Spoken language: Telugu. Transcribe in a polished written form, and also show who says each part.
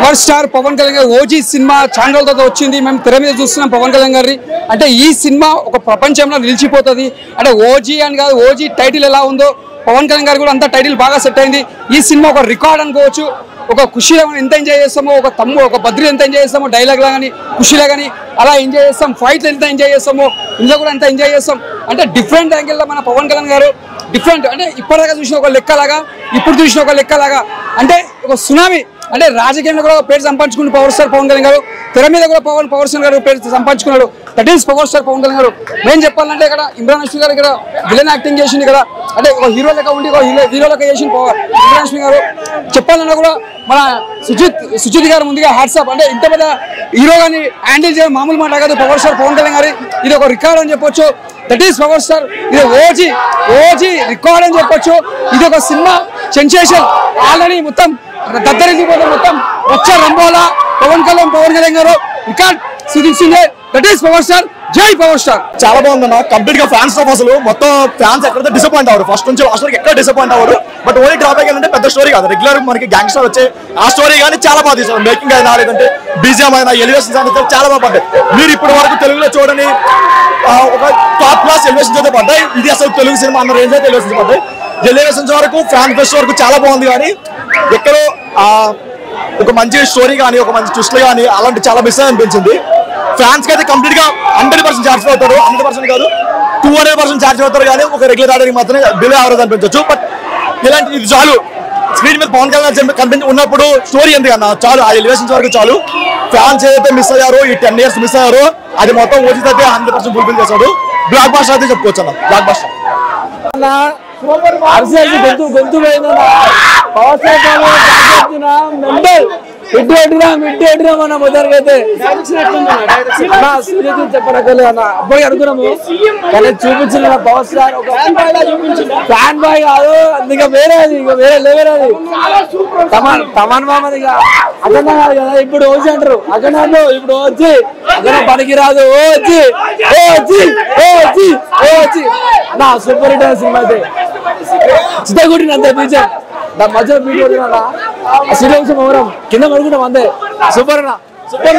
Speaker 1: పవర్ స్టార్ పవన్ కళ్యాణ్ గారు ఓజీ సినిమా ఛానల్ తో వచ్చింది. మేము తెర మీద చూస్తున్నాం పవన్ కళ్యాణ్ గారి. అంటే ఈ సినిమా ఒక ప్రపంచంలో నిలిచిపోతుంది. అంటే ఓజీ అని కాదు, ఓజీ టైటిల్ ఎలా ఉందో పవన్ కళ్యాణ్ గారు కూడా అంత టైటిల్ బాగా సెట్ అయింది. ఈ సినిమా ఒక రికార్డ్ అనుకోవచ్చు. ఒక ఖుషిలో ఎంత ఎంజాయ్ చేస్తామో, ఒక తమ్ము ఒక బద్రి ఎంత ఎంజాయ్ చేస్తామో, డైలాగ్ లా కానీ ఖుషిలో కానీ అలా ఎంజాయ్ చేస్తాం. ఫైట్లు ఎంత ఎంజాయ్ చేస్తామో ఇందులో కూడా ఎంత ఎంజాయ్ చేస్తాం. అంటే డిఫరెంట్ యాంగిల్లో మన పవన్ కళ్యాణ్ గారు డిఫరెంట్, అంటే ఇప్పటిదాకా చూసిన ఒక లెక్కలాగా, ఇప్పుడు చూసిన ఒక లెక్కలాగా, అంటే ఒక సునామీ. అంటే రాజకీయంలో కూడా పేరు సంపాదించుకున్న పవర్ స్టార్ పవన్ కళ్యాణ్ గారు, తెర మీద కూడా పవర్ స్టార్ గారు పేరు సంపాదించుకున్నాడు. That is power star Pawan Kalyan garu. మేము చెప్పాలంటే ఇక్కడ ఇమ్రాన్ హష్మి గారు ఇక్కడ విలన్ యాక్టింగ్ చేసింది కదా, అంటే ఒక హీరో లెక్క ఉండి ఒక హీరో లెక్క చేసిన ఇమ్రాన్ హష్మి గారు. చెప్పాలన్నా కూడా మన సుజిత్ గారు ముందుగా హ్యాట్సాప్. అంటే ఇంత పెద్ద హీరో కానీ హ్యాండిల్ చేయడం మామూలు మాట కాదు పవర్ స్టార్ పవన్ కళ్యాణ్ గారి. ఇది ఒక రికార్డ్ అని చెప్పొచ్చు. That is power star. ఇది ఓజీ రికార్డ్ అని చెప్పొచ్చు. ఇది ఒక సినిమా సెన్సేషన్. ఆల్రెడీ మొత్తం దద్దరిల్లిపోతే మొత్తం వచ్చే రంబోలా పవన్ కళ్యాణ్ గారు రికార్డ్ సుధించిందే. That is power star. జై పవర్ స్టార్.
Speaker 2: చాలా బాగుందన్న. కంప్లీట్ గా ఫ్యాన్స్ తో అసలు మొత్తం ఫ్యాన్స్ ఎక్కడైతే డిసప్పాయింట్ అవ్వరు, ఫస్ట్ నుంచి లాస్ట్ వరకు ఎక్కడ డిసప్పాయింట్ అవ్వరు. బట్ ఓన్లీ డ్రాబ్యాక్ ఏంటంటే పెద్ద స్టోరీ కాదు, రెగ్యులర్ మనకి గ్యాంగ్స్టర్ వచ్చే ఆ స్టోరీ కానీ చాలా బాగా తీసారు. మేకింగ్ అయినా లేదంటే బీజిఎం అయినా ఎలివేషన్స్ అయినా చాలా బాగా పడ్డాయి. మీరు ఇప్పటి వరకు తెలుగులో చూడని ఒక టాప్ క్లాస్ ఎలివేషన్స్ అయితే పడ్డాయి. ఇది అసలు తెలుగు సినిమా అన్న రేంజ్ అయితే ఎలివేషన్స్ పడ్డాయి. ఎలివేషన్స్ వరకు ఫ్యాన్ ఫెస్ట్ వరకు చాలా బాగుంది. కానీ ఎక్కడో ఒక మంచి స్టోరీ కానీ ఒక మంచి ట్విస్ట్లు కానీ అలాంటి చాలా మిస్ అనిపించింది. ఫ్యాన్స్ కి అయితే కంప్లీట్ గా 100% ఛార్జ్ అవుతారు. 100% కాదు 200% ఛార్జ్ అవుతారు. కానీ ఒక రెగ్యులర్ ఆర్డర్ మాత్రమే బిలో యావరేజ్ అనిపించవచ్చు. బట్ ఇలాంటి ఇది చాలు. స్క్రీన్ మీద పవన్ కళ్యాణ్ కనిపించి ఉన్నప్పుడు స్టోరీ ఎందుకన్నా చాలు. ఆ ఎలివేషన్స్ వరకు చాలు. ఫ్యాన్స్ ఏదైతే మిస్ అయ్యారో, ఈ 10 years మిస్ అయ్యారో, అది మొత్తం ఓజీ అయితే 100% ఫుల్ఫిల్ చేశాడు. బ్లాక్ బాస్టర్ అయితే చెప్పుకోవచ్చు అన్న. బ్లాక్ బాస్టర్
Speaker 3: గొంతు మిడ్డు మన మొదటికైతే చెప్పడగలే అన్న. అబ్బాయి అనుకున్నాము కానీ చూపించిన పవర్ స్టార్ ఒక ఫ్యాన్ బాయ్ కాదు, ఇంకా వేరే అది, ఇంకా వేరే లెవెల్ అది. తమన్ మామది అక్కడ కాదు కదా, ఇప్పుడు ఓజీ అంటారు. అక్కడ ఇప్పుడు వచ్చి అక్కడ పనికి రాదు. వచ్చి నా సూపర్ హిట్ సినిమా అయితే చిత్తగుట్టిన అంతే బీజం మధ్యలో వీడియో శ్రీవంశం మౌరం కింద పడుకుంటాం అంతే. సూపర్ అన్న, సూపర్.